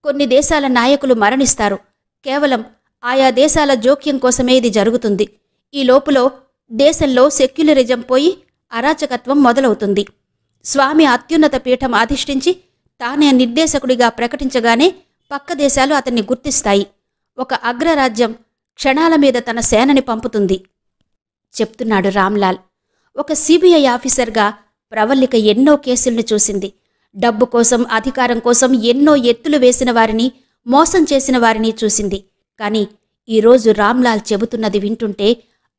కొన్ని దేశాల నాయకులు మరణిస్తారు. కేవలం ఆయా దేశాల జోక్యం కోసమే ఇది జరుగుతుంది. ఈ లోపులో దేశంలో సెక్యులరిజం పోయి అరాచకత్వం మొదలవుతుంది. స్వామి అత్యున్నత పీఠం అధిష్ఠించి తానే నిర్దేశకుడిగా ప్రకటించగానే పక్క దేశాలు అతన్ని గుర్తిస్తాయి. ఒక అగ్రరాజ్యం క్షణాల మీద తన సేనని పంపుతుంది చెప్తున్నాడు రామ్లాల్. ఒక సిబిఐ ఆఫీసర్గా ప్రవల్లిక ఎన్నో కేసుల్ని చూసింది. డబ్బు కోసం, అధికారం కోసం ఎన్నో ఎత్తులు వేసిన వారిని, మోసం చేసిన వారిని చూసింది. కాని ఈరోజు రామ్లాల్ చెబుతున్నది వింటుంటే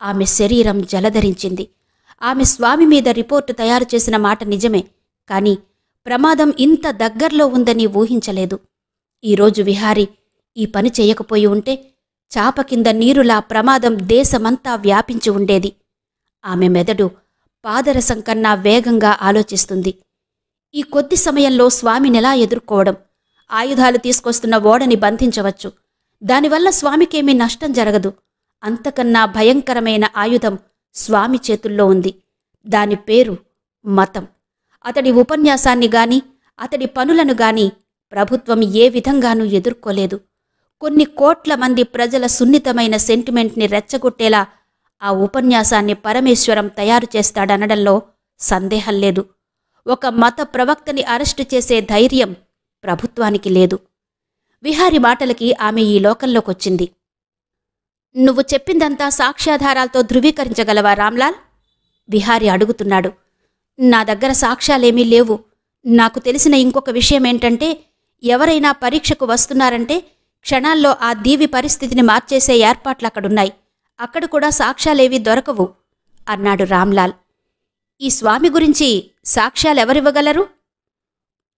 ఆమె శరీరం జలధరించింది. ఆమె స్వామి మీద రిపోర్టు తయారు చేసిన మాట నిజమే, కాని ప్రమాదం ఇంత దగ్గర్లో ఉందని ఊహించలేదు. ఈరోజు విహారి ఈ పని చేయకపోయి ఉంటే చాప కింద నీరులా ప్రమాదం దేశమంతా వ్యాపించి ఉండేది. ఆమె మెదడు పాదరసం కన్నా వేగంగా ఆలోచిస్తుంది. ఈ కొద్ది సమయంలో స్వామినెలా ఎదుర్కోవడం? ఆయుధాలు తీసుకొస్తున్న ఓడని బంధించవచ్చు. దానివల్ల స్వామికేమీ నష్టం జరగదు. అంతకన్నా భయంకరమైన ఆయుధం స్వామి చేతుల్లో ఉంది. దాని పేరు మతం. అతడి ఉపన్యాసాన్ని గాని, అతడి పనులను గాని ప్రభుత్వం ఏ విధంగానూ ఎదుర్కోలేదు. కొన్ని కోట్ల మంది ప్రజల సున్నితమైన సెంటిమెంట్ని రెచ్చగొట్టేలా ఆ ఉపన్యాసాన్ని పరమేశ్వరం తయారు చేస్తాడనడంలో సందేహం లేదు. ఒక మత ప్రవక్తని అరెస్టు చేసే ధైర్యం ప్రభుత్వానికి లేదు. విహారి మాటలకి ఆమె ఈ లోకంలోకొచ్చింది. నువ్వు చెప్పిందంతా సాక్ష్యాధారాలతో ధృవీకరించగలవా రామ్లాల్? విహారి అడుగుతున్నాడు. నా దగ్గర సాక్ష్యాలేమీ లేవు. నాకు తెలిసిన ఇంకొక విషయమేంటంటే, ఎవరైనా పరీక్షకు వస్తున్నారంటే క్షణాల్లో ఆ దీవి పరిస్థితిని మార్చేసే ఏర్పాట్లక్కడున్నాయి. అక్కడ కూడా సాక్ష్యాలేవీ దొరకవు అన్నాడు రామ్లాల్. ఈ స్వామి గురించి సాక్ష్యాలెవరివ్వగలరు?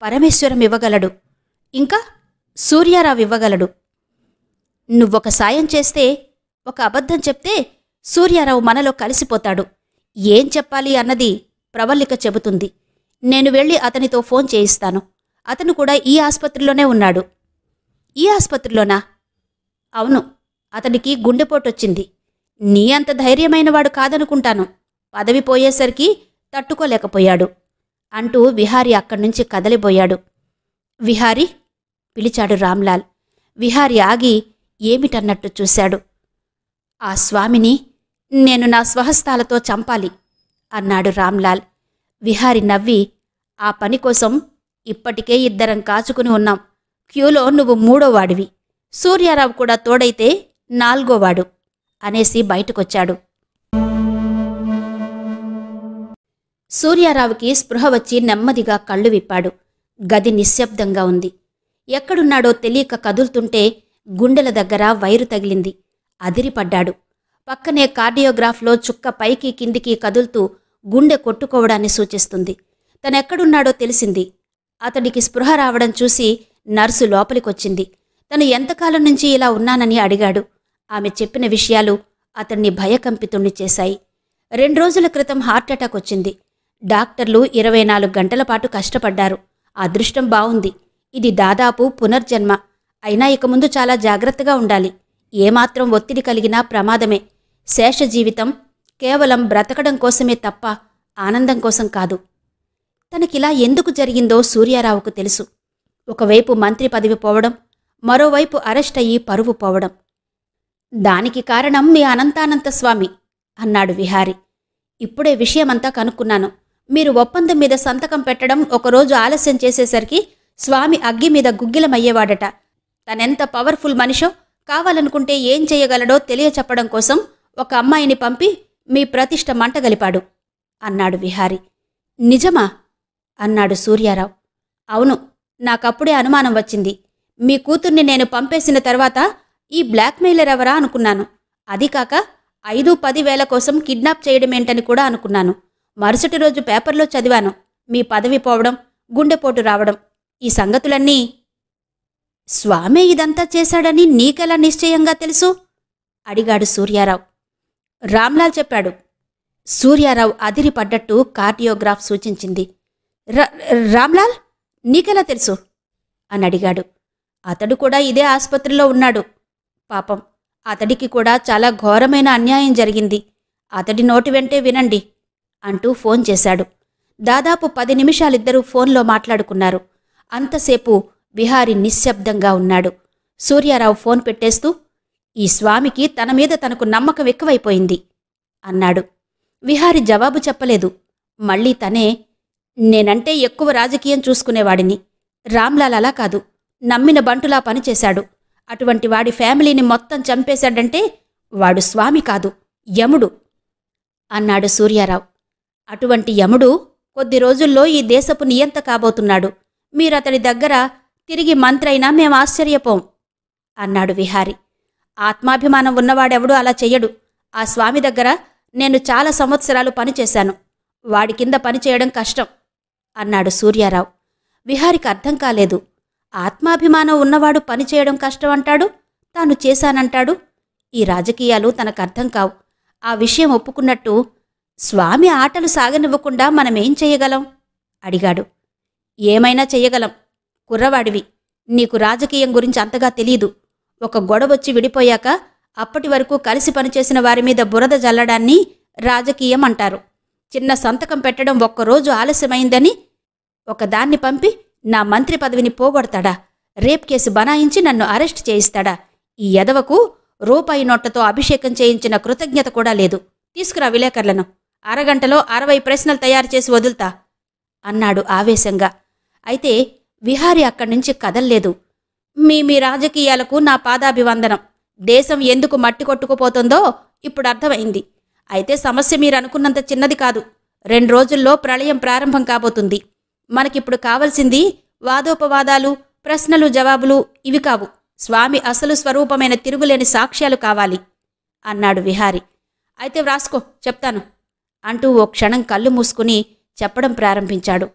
పరమేశ్వరం ఇవ్వగలడు. ఇంకా సూర్యారావు ఇవ్వగలడు. నువ్వొక సాయం చేస్తే, ఒక అబద్ధం చెప్తే సూర్యారావు మనలో కలిసిపోతాడు. ఏం చెప్పాలి అన్నది ప్రవల్లిక చెబుతుంది. నేను వెళ్ళి అతనితో ఫోన్ చేయిస్తాను. అతను కూడా ఈ ఆస్పత్రిలోనే ఉన్నాడు. ఈ ఆస్పత్రిలోనా? అవును, అతనికి గుండెపోటొచ్చింది. నీ అంత ధైర్యమైనవాడు కాదనుకుంటాను. పదవి పోయేసరికి తట్టుకోలేకపోయాడు అంటూ విహారి అక్కడ్నుంచి కదలిపోయాడు. విహారీ పిలిచాడు రామ్లాల్. విహారి ఆగి ఏమిటన్నట్టు చూశాడు. ఆ స్వామిని నేను నా స్వహస్తాలతో చంపాలి అన్నాడు రామ్లాల్. విహారి నవ్వి, ఆ పని కోసం ఇప్పటికే 2 కాచుకుని ఉన్నాం. క్యూలో నువ్వు 3వ వాడివి. సూర్యారావు కూడా తోడైతే 4వ వాడు అనేసి బయటకొచ్చాడు. సూర్యారావుకి స్పృహ వచ్చి నెమ్మదిగా కళ్ళు విప్పాడు. గది నిశ్శబ్దంగా ఉంది. ఎక్కడున్నాడో తెలియక కదులుతుంటే గుండెల దగ్గర వైరు తగిలింది. అదిరిపడ్డాడు. పక్కనే కార్డియోగ్రాఫ్లో చుక్క పైకి కిందికి కదులుతూ గుండె కొట్టుకోవడాన్ని సూచిస్తుంది. తనెక్కడున్నాడో తెలిసింది. అతడికి స్పృహ రావడం చూసి నర్సు లోపలికొచ్చింది. తను ఎంతకాలం నుంచి ఇలా ఉన్నానని అడిగాడు. ఆమె చెప్పిన విషయాలు అతన్ని భయకంపితుణ్ణి చేశాయి. 2 రోజుల క్రితం హార్ట్అటాక్ వచ్చింది. డాక్టర్లు 24 గంటల పాటు కష్టపడ్డారు. అదృష్టం బావుంది. ఇది దాదాపు పునర్జన్మ. అయినా ఇక ముందు చాలా జాగ్రత్తగా ఉండాలి. ఏమాత్రం ఒత్తిడి కలిగినా ప్రమాదమే. శేష జీవితం కేవలం బ్రతకడం కోసమే తప్ప ఆనందం కోసం కాదు. తనకిలా ఎందుకు జరిగిందో సూర్యారావుకు తెలుసు. ఒకవైపు మంత్రి పదవి పోవడం, మరోవైపు అరెస్ట్ అయ్యి పరువు పోవడం. దానికి కారణం మీ అనంతానంత స్వామి అన్నాడు విహారి. ఇప్పుడే విషయమంతా కనుక్కున్నాను. మీరు ఒప్పందం మీద సంతకం పెట్టడం ఒకరోజు ఆలస్యం చేసేసరికి స్వామి అగ్గి మీద గుగ్గిలమయ్యేవాడట. తనెంత పవర్ఫుల్ మనిషో, కావాలనుకుంటే ఏం చెయ్యగలడో తెలియచెప్పడం కోసం ఒక అమ్మాయిని పంపి మీ ప్రతిష్ఠ మంటగలిపాడు అన్నాడు విహారి. నిజమా? అన్నాడు సూర్యారావు. అవును, నాకప్పుడే అనుమానం వచ్చింది. మీ కూతుర్ని నేను పంపేసిన తర్వాత ఈ బ్లాక్మెయిలర్ ఎవరా అనుకున్నాను. అదీకాక 5-10 వేల కోసం కిడ్నాప్ చేయడమేంటని కూడా అనుకున్నాను. మరుసటి రోజు పేపర్లో చదివాను మీ పదవి పోవడం, గుండెపోటు రావడం. ఈ సంగతులన్నీ. స్వామే ఇదంతా చేశాడని నీకెలా నిశ్చయంగా తెలుసు? అడిగాడు సూర్యారావు. రామ్లాల్ చెప్పాడు. సూర్యారావు అదిరిపడ్డట్టు కార్డియోగ్రాఫ్ సూచించింది. రామ్లాల్ నీకెలా తెలుసు అని అడిగాడు. అతడు కూడా ఇదే ఆస్పత్రిలో ఉన్నాడు. పాపం, అతడికి కూడా చాలా ఘోరమైన అన్యాయం జరిగింది. అతడి నోటి వెంటే వినండి అంటూ ఫోన్ చేశాడు. దాదాపు 10 నిమిషాలిద్దరూ ఫోన్లో మాట్లాడుకున్నారు. అంతసేపు విహారి నిశ్శబ్దంగా ఉన్నాడు. సూర్యారావు ఫోన్ పెట్టేస్తూ, ఈ స్వామికి తన మీద తనకు నమ్మకం ఎక్కువైపోయింది అన్నాడు. విహారి జవాబు చెప్పలేదు. మళ్ళీ తనే, నేనంటే ఎక్కువ రాజకీయం చూసుకునేవాడిని. రామ్లాల్ అలా కాదు, నమ్మిన బంటులా పనిచేశాడు. అటువంటి వాడి ఫ్యామిలీని మొత్తం చంపేశాడంటే వాడు స్వామి కాదు, యముడు అన్నాడు సూర్యారావు. అటువంటి యముడు కొద్ది రోజుల్లో ఈ దేశపు నియంత కాబోతున్నాడు. మీరతడి దగ్గర తిరిగి మంత్రైనా మేం ఆశ్చర్యపోం అన్నాడు విహారి. ఆత్మాభిమానం ఉన్నవాడెవడూ అలా చెయ్యడు. ఆ స్వామి దగ్గర నేను చాలా సంవత్సరాలు పనిచేశాను. వాడి కింద పనిచేయడం కష్టం అన్నాడు సూర్యారావు. విహారికి అర్థం కాలేదు. ఆత్మాభిమానం ఉన్నవాడు పనిచేయడం కష్టం అంటాడు, తాను చేశానంటాడు. ఈ రాజకీయాలు తనకర్థం కావు. ఆ విషయం ఒప్పుకున్నట్టు, స్వామి ఆటలు సాగనివ్వకుండా మనమేం చెయ్యగలం అడిగాడు. ఏమైనా చెయ్యగలం. కుర్రవాడివి, నీకు రాజకీయం గురించి అంతగా తెలీదు. ఒక గొడవొచ్చి విడిపోయాక అప్పటి వరకు కలిసి పనిచేసిన వారిమీద బురద జల్లడాన్ని రాజకీయం అంటారు. చిన్న సంతకం పెట్టడం ఒక్కరోజు ఆలస్యమైందని ఒకదాన్ని పంపి నా మంత్రి పదవిని పోగొడతాడా? రేప్ కేసు బనాయించి నన్ను అరెస్ట్ చేయిస్తాడా? ఈ ఎదవకు రూపాయి నోట్లతో అభిషేకం చేయించిన కృతజ్ఞత కూడా లేదు. తీసుకురా విలేకరులను. అరగంటలో 60 ప్రశ్నలు తయారు చేసి వదులుతా అన్నాడు ఆవేశంగా. అయితే విహారి అక్కడ్నుంచి కదల్లేదు. మీ మీ రాజకీయాలకు నా పాదాభివందనం. దేశం ఎందుకు మట్టి కొట్టుకుపోతుందో ఇప్పుడు అర్థమైంది. అయితే సమస్య మీరు అనుకున్నంత చిన్నది కాదు. 2 రోజుల్లో ప్రళయం ప్రారంభం కాబోతుంది. మనకిప్పుడు కావలసింది వాదోపవాదాలు, ప్రశ్నలు జవాబులు ఇవి కావు. స్వామి అసలు స్వరూపమైన తిరుగులేని సాక్ష్యాలు కావాలి అన్నాడు విహారి. అయితే వ్రాసుకో, చెప్తాను అంటూ ఓ క్షణం కళ్ళు మూసుకుని చెప్పడం ప్రారంభించాడు.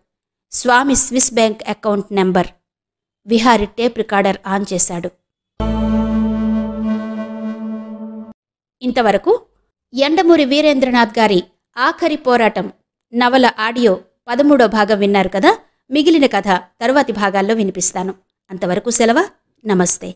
Swami Swiss bank account number. Vihari tape recorder on చేశాడు. ఇంతవరకు యండమూరి వీరేంద్రనాథ్ గారి ఆఖరి పోరాటం నవల ఆడియో 13వ భాగం విన్నారు కదా. మిగిలిన కథ తరువాతి భాగాల్లో వినిపిస్తాను. అంతవరకు సెలవు. నమస్తే.